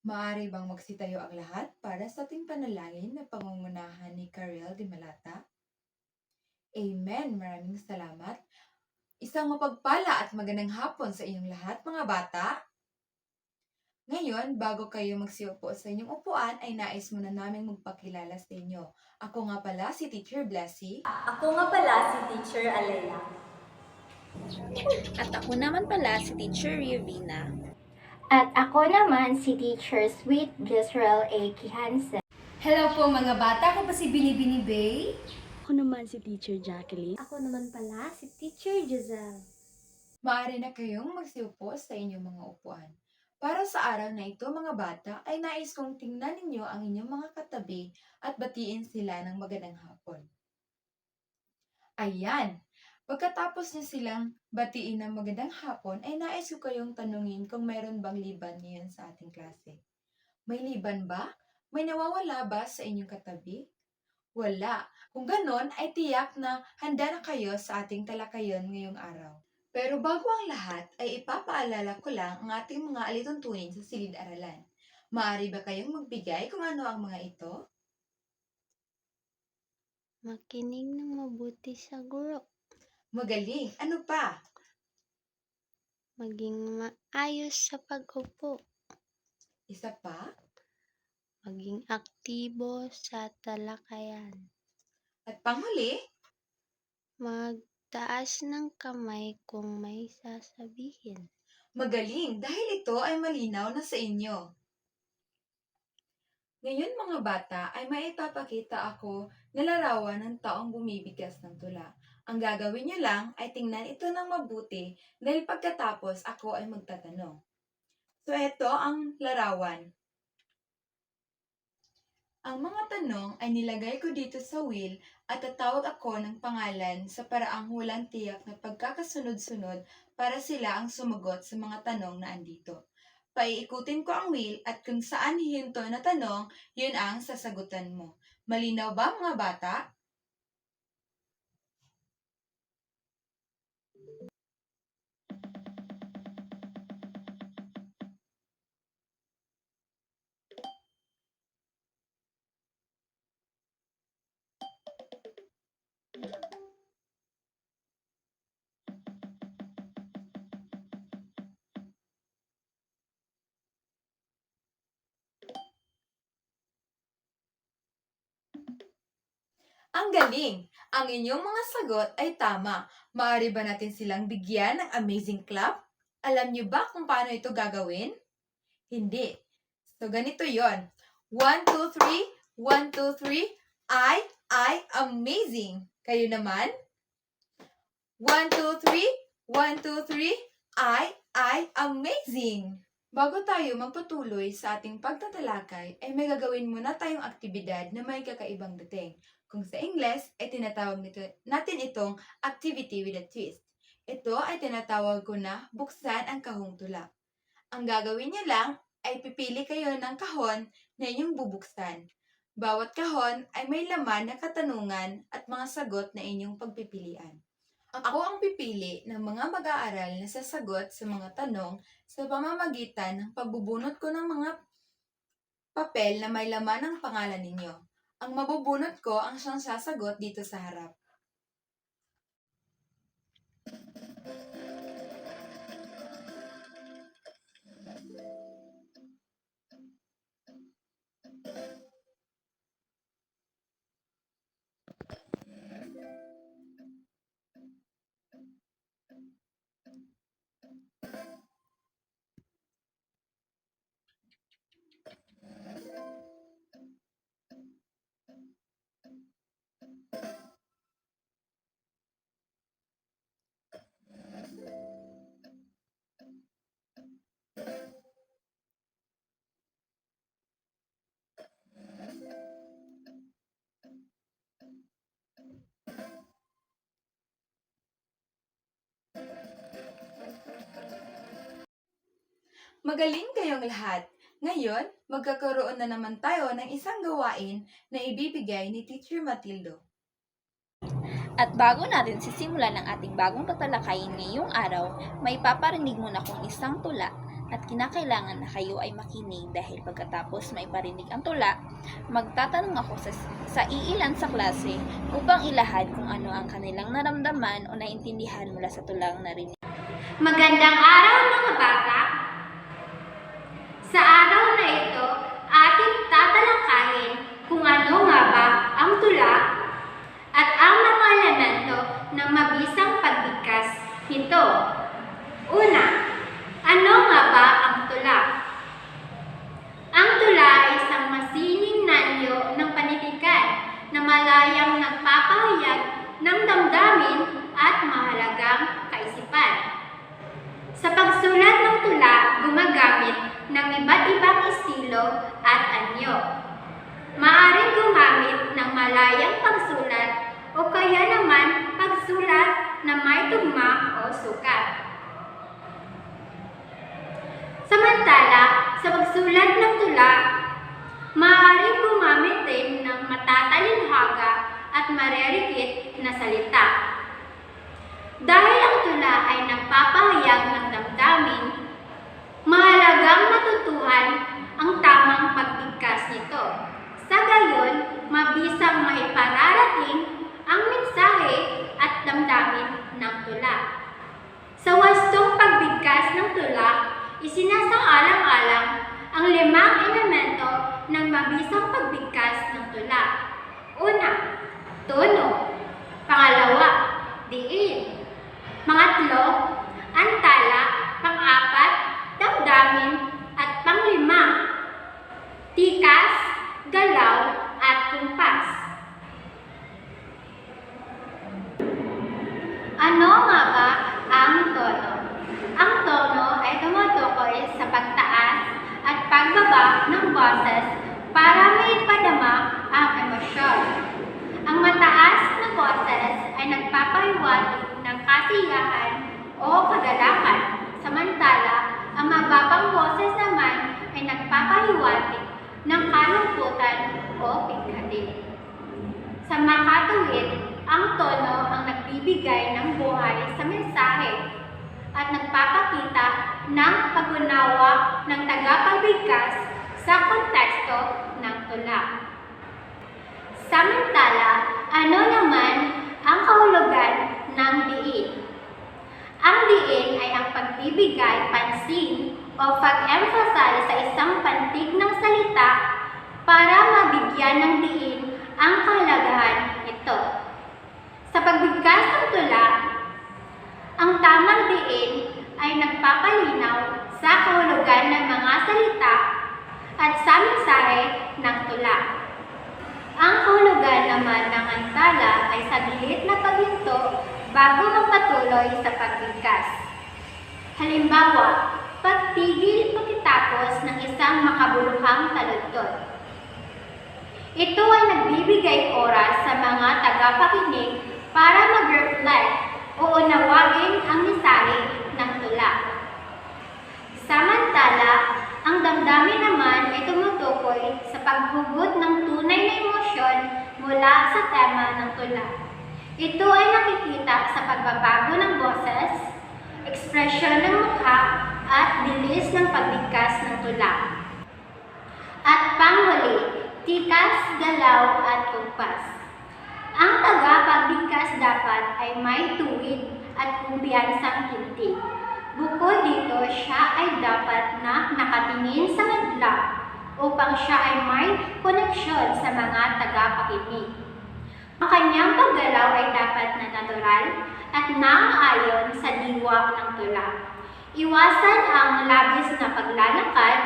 Maaari bang magsitayo ang lahat para sa ating panalangin na pangungunahan ni Karel de Malata? Amen. Maraming salamat. Isang mapagpala at magandang hapon sa inyong lahat, mga bata. Ngayon, bago kayo magsiupo sa inyong upuan, ay nais muna namin magpakilala sa inyo. Ako nga pala si Teacher Blessy. Ako nga pala si Teacher Alea. At ako naman pala si Teacher Riovina. At ako naman si Teacher Sweet Jezreel A. Kihansen. Hello po mga bata, ako po si Binibini Bay. Ako naman si Teacher Jacqueline. Ako naman pala si Teacher Giselle. Maaari na kayong magsiupo sa inyong mga upuan. Para sa araw na ito, mga bata, ay nais kong tingnan ninyo ang inyong mga katabi at batiin sila ng magandang hapon. Ayan! Pagkatapos niyo silang batiin ng magandang hapon, ay nais ko kayong tanungin kung mayroon bang liban ngayon sa ating klase. May liban ba? May nawawala ba sa inyong katabi? Wala. Kung ganon, ay tiyak na handa na kayo sa ating talakayan ngayong araw. Pero bago ang lahat, ay ipapaalala ko lang ang ating mga alituntunin sa silid-aralan. Maaari ba kayong magbigay kung ano ang mga ito? Makinig ng mabuti sa guro. Magaling! Ano pa? Maging maayos sa pag-upo. Isa pa? Maging aktibo sa talakayan. At panghuli? Magtaas ng kamay kung may sasabihin. Magaling! Dahil ito ay malinaw na sa inyo. Ngayon mga bata ay maipapakita ako na larawan ng taong bumibigkas ng tula. Ang gagawin niyo lang ay tingnan ito ng mabuti dahil pagkatapos ako ay magtatanong. So ito ang larawan. Ang mga tanong ay nilagay ko dito sa wheel at tatawag ako ng pangalan sa paraang walang tiyak na pagkakasunod-sunod para sila ang sumagot sa mga tanong na andito. Paiikutin ko ang wheel at kung saan hihinto na tanong, yun ang sasagutan mo. Malinaw ba mga bata? Ang galing! Ang inyong mga sagot ay tama. Maaari ba natin silang bigyan ng amazing clap? Alam niyo ba kung paano ito gagawin? Hindi. So, ganito yon. 1, 2, 3. 1, 2, 3. I, amazing. Kayo naman? 1, 2, 3. 1, 2, 3. I, amazing. Bago tayo magpatuloy sa ating pagtatalakay, ay may gagawin muna tayong aktibidad na may kakaibang dating. Kung sa Ingles, ay tinatawag natin itong activity with a twist. Ito ay tinatawag ko na buksan ang kahong tula. Ang gagawin niyo lang ay pipili kayo ng kahon na inyong bubuksan. Bawat kahon ay may laman na katanungan at mga sagot na inyong pagpipilian. Ako ang pipili ng mga mag-aaral na sasagot sa mga tanong sa pamamagitan ng pagbubunot ko ng mga papel na may laman ng pangalan ninyo. Ang mabubunot ko ang siyang sasagot dito sa harap. Magaling kayong lahat! Ngayon, magkakaroon na naman tayo ng isang gawain na ibibigay ni Teacher Matildo. At bago natin sisimulan ang ating bagong tatalakayin ngayong araw, may paparinig muna kong isang tula at kinakailangan na kayo ay makinig dahil pagkatapos maiparinig ang tula, magtatanong ako sa iilan sa klase upang ilahad kung ano ang kanilang naramdaman o naintindihan mula sa tulang narinig. Magandang araw mga bata! Sa araw na ito, ating tatalakayin kung ano nga ba ang tula at ang mga elemento ng mabisang pagbigkas nito. Una, ano nga ba ang tula? Ang tula ay isang masining nanyo ng panitikan na malayang nagpapahayag ng damdamin at mahalagang kaisipan. Sa pagsulat ng tula, gumagamit ng iba't ibang estilo at anyo. Maaaring gumamit ng malayang pagsulat o kaya naman pagsulat na may tugma o sukat. Samantala, sa pagsulat ng tula, maaaring gumamit din ng matatalinhaga at marerikit na salita. Dahil ang tula ay nagpapahayag ng damdamin, mahalagang matutuhan ang tamang pagbigkas nito. Sa gayon, mabisang maipararating ang mensahe at damdamin ng tula. Sa wastong pagbigkas ng tula, isinasaalang-alang ang 5 elemento ng mabisang pagbigkas ng tula. Una, tono. Pangalawa, diin. Pangatlo, antala. Pang-apat, damdamin. At pang-5, tikas, galaw, at kumpas. Ano nga ba ang tono? Ang tono ay tumutukoy sa pagtaas at pagbaba ng boses para maipadama ang emosyon. Ang mataas na boses ay nagpapahiwatig ng kasiyahan o kagalakan, samantala ang mababang boses naman ay nagpapahiwatig ng kalungkutan o pighati. Sa makatuwid, ang tono ang nagbibigay ng buhay sa mensahe at nagpapakita ng pag-unawa ng tagapagbigkas sa konteksto ng tula. Samantala, ano naman ang kahulugan ng diin? Ang diin ay ang pagbibigay pansin o pag-emphasize sa isang pantig ng salita para mabigyan ng diin ang kahalagahan ito. Sa pagbigkas ng tula, ang tamang diin ay nagpapalinaw sa kahulugan ng mga salita at sa mensahe ng tula. Ang kahulugan naman ng antala ay saglit na paghinto bago magpatuloy sa pagbigkas. Halimbawa, pagtigil pagkatapos ng isang makabuluhang taludtod. Ito ay nagbibigay oras sa mga tagapakinig para mag-reflect o unawain ang mensahe ng tula. Samantala, ang damdamin naman ay tumutukoy sa paghugot ng tunay na emosyon mula sa tema ng tula. Ito ay nakikita sa pagbabago ng boses, ekspresyon ng mukha, at bilis ng pagbigkas ng tula. At panghuli, tikas, galaw, at kumpas. Ang tagapagbigkas dapat ay may tuwid at kumpiyansang tintig. Bukod dito, siya ay dapat na nakatingin sa madla upang siya ay may koneksyon sa mga tagapakinig. Ang kanyang paggalaw ay dapat na natural at naaayon sa diwa ng tula. Iwasan ang labis na paglalakad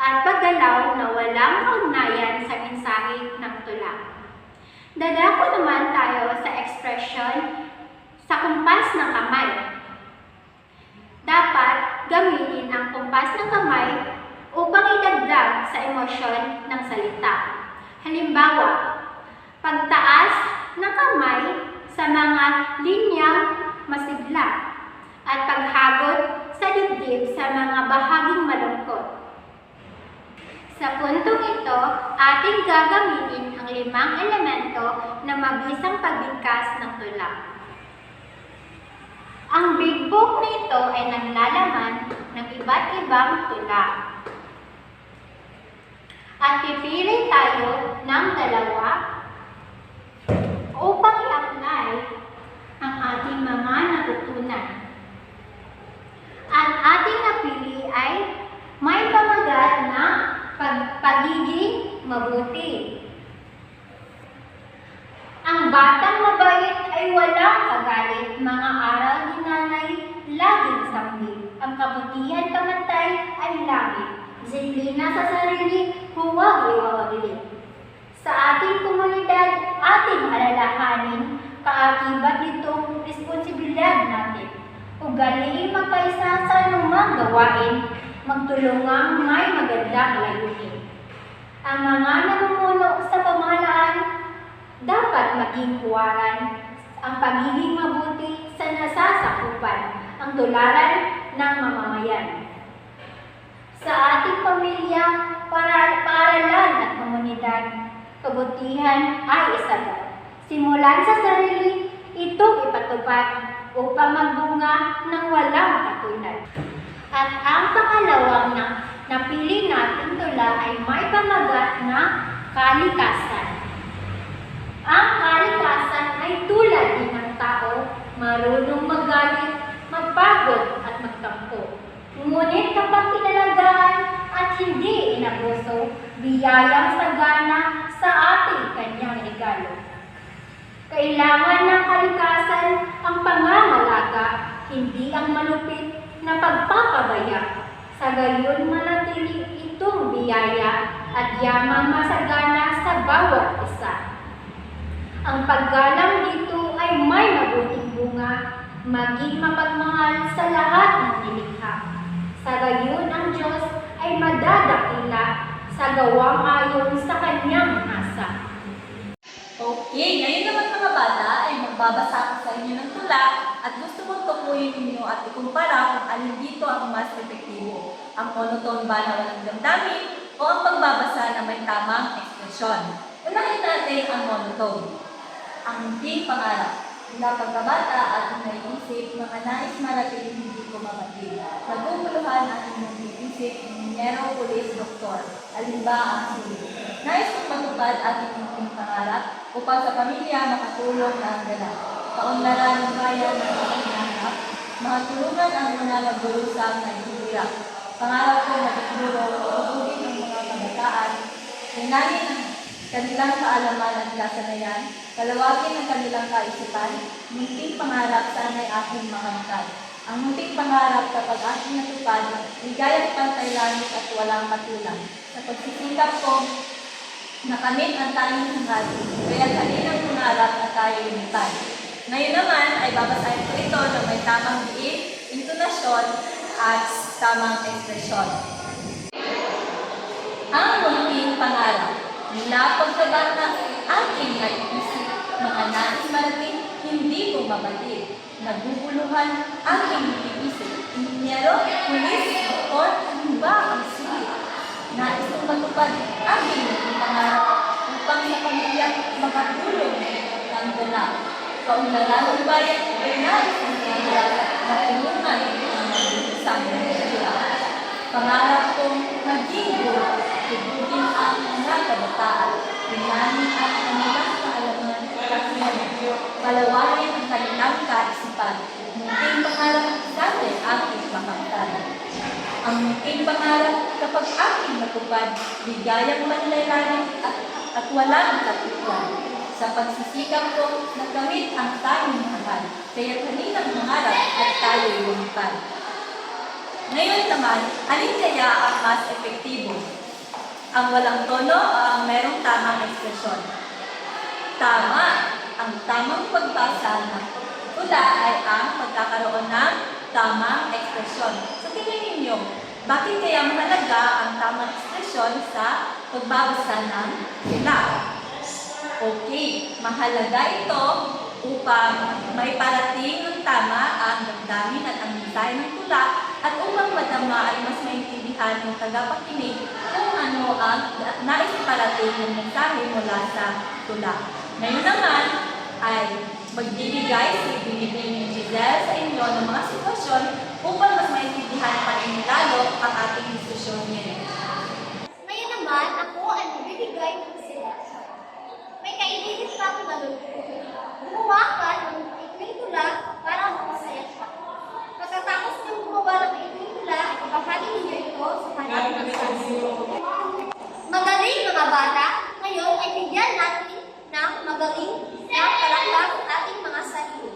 at paggalaw na walang kaugnayan sa mensahe ng tula. Dadako naman tayo sa ekspresyon sa kumpas ng kamay. Dapat gamitin ang kumpas ng kamay upang idagdag sa emosyon ng salita. Halimbawa, pagtaas ng kamay sa mga linyang masigla at paghagod sa dibdib sa mga bahaging malungkot. Sa puntong ito, ating gagamitin ang 5 elemento na mabisang pagbigkas ng tula. Ang big book na ito ay naglalaman ng iba't ibang tula. At pipili tayo ng dalawa upang i-apply ang ating mga natutunan. Ang ating napili ay may pamagat na pagiging mabuti. Ang batang mabait ay walang kagalit, mga aral ni nanay, laging sambi. Ang kabutihan kamatay ay langit. Disiplina sa sarili, huwag iwawagli. Sa ating komunidad, ating alalahanin, kaakibat nitong responsibilidad natin. Ugaliin magkaisa sa anumang gawain, magtulungang may magandang layunin. Ang mga namumuno sa pamahalaan dapat maging huwaran ang pagiging mabuti sa nasasakupan, ang tularan ng mamamayan. Sa ating pamilya, paaralan at komunidad, kabutihan ay isagad. Simulan sa sarili, itong ipatupad upang magbunga ng walang katulad. At ang pangalawang napili natin tula ay may pamagat na kalikasan. Ang kalikasan ay tulad din ng tao, marunong magalit, magpagod at magtampo. Ngunit kapag inalagaan at hindi inabuso, biyayang sagana sa ating kanyang regalo. Kailangan ng kalikasan ang pangangalaga, hindi ang malupit na pagpapabaya. Sa gayon manatili itong biyaya at yamang masagana sa bawat isa. Ang paggalang dito ay may mabuting bunga, maging mapagmahal sa lahat ng nilikha. Sa gayon ang Diyos ay madadakila sa gawang ayon sa kanyang nasa. Okay, ngayon naman mga bata ay magbabasa ako sa inyo ng tula at gusto kong tukuyin ninyo at ikumpara kung alin dito ang mas epektibo. Ang monotone ba na walang damdamin o ang pagbabasa na may tamang ekspresyon. Unahin natin ang monotone. Ang munting pangarap. Mula pagkabata at naiisip, mga nais marating hindi ko mamatid. Naguguluhan ang inyong iisip, inhinyero, pulis, doktor. Alin ba ang sulit? Nais kong matupad ating munting pangarap upang sa pamilya makatulong na ang ganap. Kaunlaran ng bayan ng mga hinahanap, makatulungan ang mga nagburusang na ihihirap. Pangarap ko magiguro, pagpugin ng mga kabataan, hinalin ang kanilang kaalaman at kasanayan, kalawagin ang kanilang kaisipan, munting pangarap sana'y aking makamtan. Ang munting pangarap kapag aking natupad, ligayang pantay langit at walang matulang. Sa pagsisikap ko, nakamit ang tayong hangarin, kaya kaninang pangarap na tayo lumipad. Ngayon naman ay babasahin ko ito na may tamang diin, intonasyon at tamang ekspresyon. Ang munting pangarap. Mula pagkabata, aking naiisip, mga nais marating, hindi ko mabatid. Naguguluhan, aking iniisip, inhinyero, pulis, doktor, ano ba ang sulit? Nais kong matupad, aking pangarap, upang sa pamilya makatulong ng ganap. Kaunlaran ng bayan, ay nais kong pangarap, matulungan ang magiging nila. Pangarap kong maging guro, tubugin ang mga kabataan, pinanin ang kanilang kaalaman at palawagin ang kanilang kaisipan. Munting pangarap dati aking makamtan. Ang munting pangarap kapag aking matupad, bigayang manlaylayan at walang katutuan. Sa pagsisikap ko, nagamit ang tayong mahal, kaya kaninang mangarap at tayo'y lumipad. Ngayon naman, alin kaya ang mas epektibo? Ang walang tono o ang merong tamang ekspresyon? Tama! Ang tamang pagbasa ng tula ay ang pagkakaroon ng tamang ekspresyon. Sa tingin ninyo, bakit kaya mahalaga ang tamang ekspresyon sa pagbabasa ng tula? Okay, mahalaga ito upang maiparating ng tama ang damdamin at ang mensahe ng tula at upang madama ay mas maintindihan ng tagapakinig kung ano ang nais iparating ng mensahe mula sa tula. Ngayon naman ay magbibigay si Binibini Giselle sa inyo ng mga sitwasyon upang mas maintindihan mabutihan pa rin lalo ang ating diskusyon ngayon. Ngayon naman, ako ay magbibigay ng seleksyon. May kaibigan pa akong malulungkot. Gumawa ka ng ikling tula para makasaya siya. Pagkatapos niyong gumawa ng ikling tula, ibahagi niyo ito sa kanyang Magaling mga bata, ngayon ay bigyan natin ng magaling na palakpak ang ating mga sarili.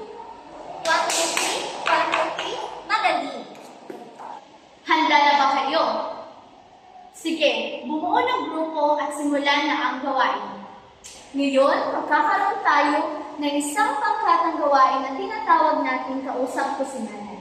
1, 2, 3, 1, 2, 3, magaling! Handa na ba kayo? Sige, bumuo ng grupo at simulan na ang gawain. Ngayon, magkakaroon tayo ng isang pangkatang gawain na tinatawag natin kausap ko si nanay.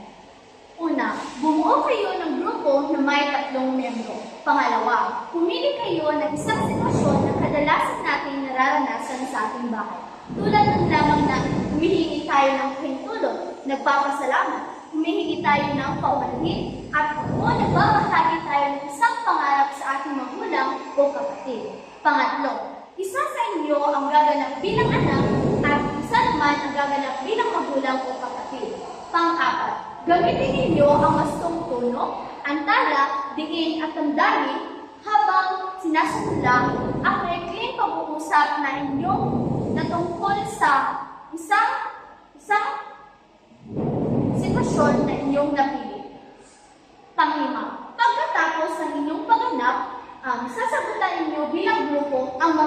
Una, bumuo kayo ng grupo na may 3 miyembro. Pangalawa, pumili kayo ng isang sitwasyon na kadalasan natin nararanasan sa ating bahay. Tulad ng lamang na humihingi tayo ng pahintulot, nagpapasalamat, humihingi tayo ng paumanhin, at o nagbabahagi tayo ng isang pangarap sa ating magulang o kapatid. Pangatlo, isa sa inyo ang gaganap bilang anak at isa naman ang gaganap bilang magulang o kapatid. Pang-apat, gamitin ninyo ang wastong tono, antala, diin at damdamin habang sinasadula ang maikling pag-uusap na inyong natungkol sa isang sitwasyon na inyong napili. Panglima, pagkatapos ng inyong pagganap, sasagutan ninyo bilang grupo ang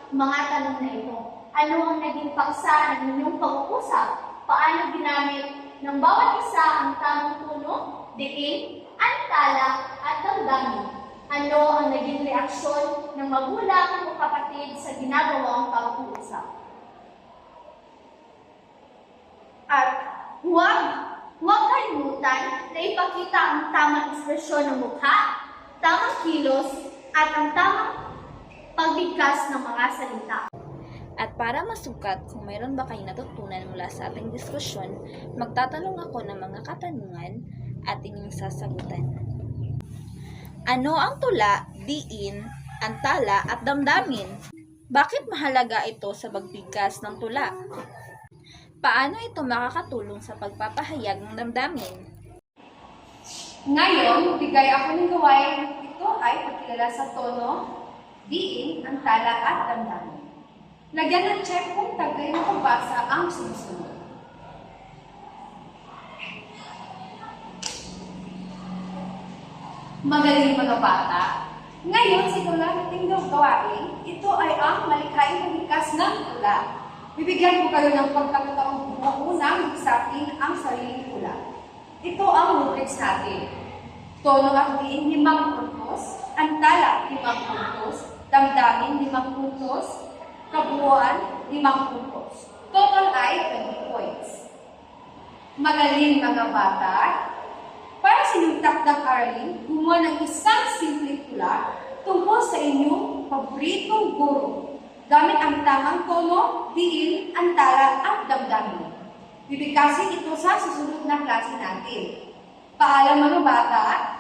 mga tanong na ito. Ano ang naging paksa ng inyong pag-uusap? Paano ginamit ng bawat isa ang tamang tono, diin, antala, at damdamin? Ano ang naging reaksyon ng magulang o kapatid sa ginagawang pag-uusap? At huwag kalimutan na ipakita ang tamang ekspresyon ng mukha, tamang kilos, at ang tamang pagbigkas ng mga salita. At para masukat kung mayroon ba kayong natutunan mula sa ating diskusyon, magtatanong ako ng mga katanungan at inyong sasagutan. Ano ang tula, diin, antala at damdamin? Bakit mahalaga ito sa pagbigkas ng tula? Paano ito makakatulong sa pagpapahayag ng damdamin? Ngayon, bigay ako ng gawain. Ito ay pagkilala sa tono, diin, antala at damdamin. Lagyan ng check kung tagay na pabasa ang sumusunod. Magaling mga bata. Ngayon, simula nating gawain, ito ay ang malikhaing pagbikas ng tula. Bibigyan ko kayo ng pagkakataong unang magsapin ang sariling tula. Ito ang rubrics natin. Tono at diin, 5 puntos. Antala, 5 puntos. Damdamin, 5 puntos. Kabuuan, 5 puntos. Total ay 20 points. Magaling mga bata. Para sinuntak ng aralin, gumawa ng isang simpleng tula tungkol sa inyong paboritong guro. Gamit ang tamang tono, diin, antala at damdamin. Bibigkasin ito sa susunod na klase natin. Paalam mga bata,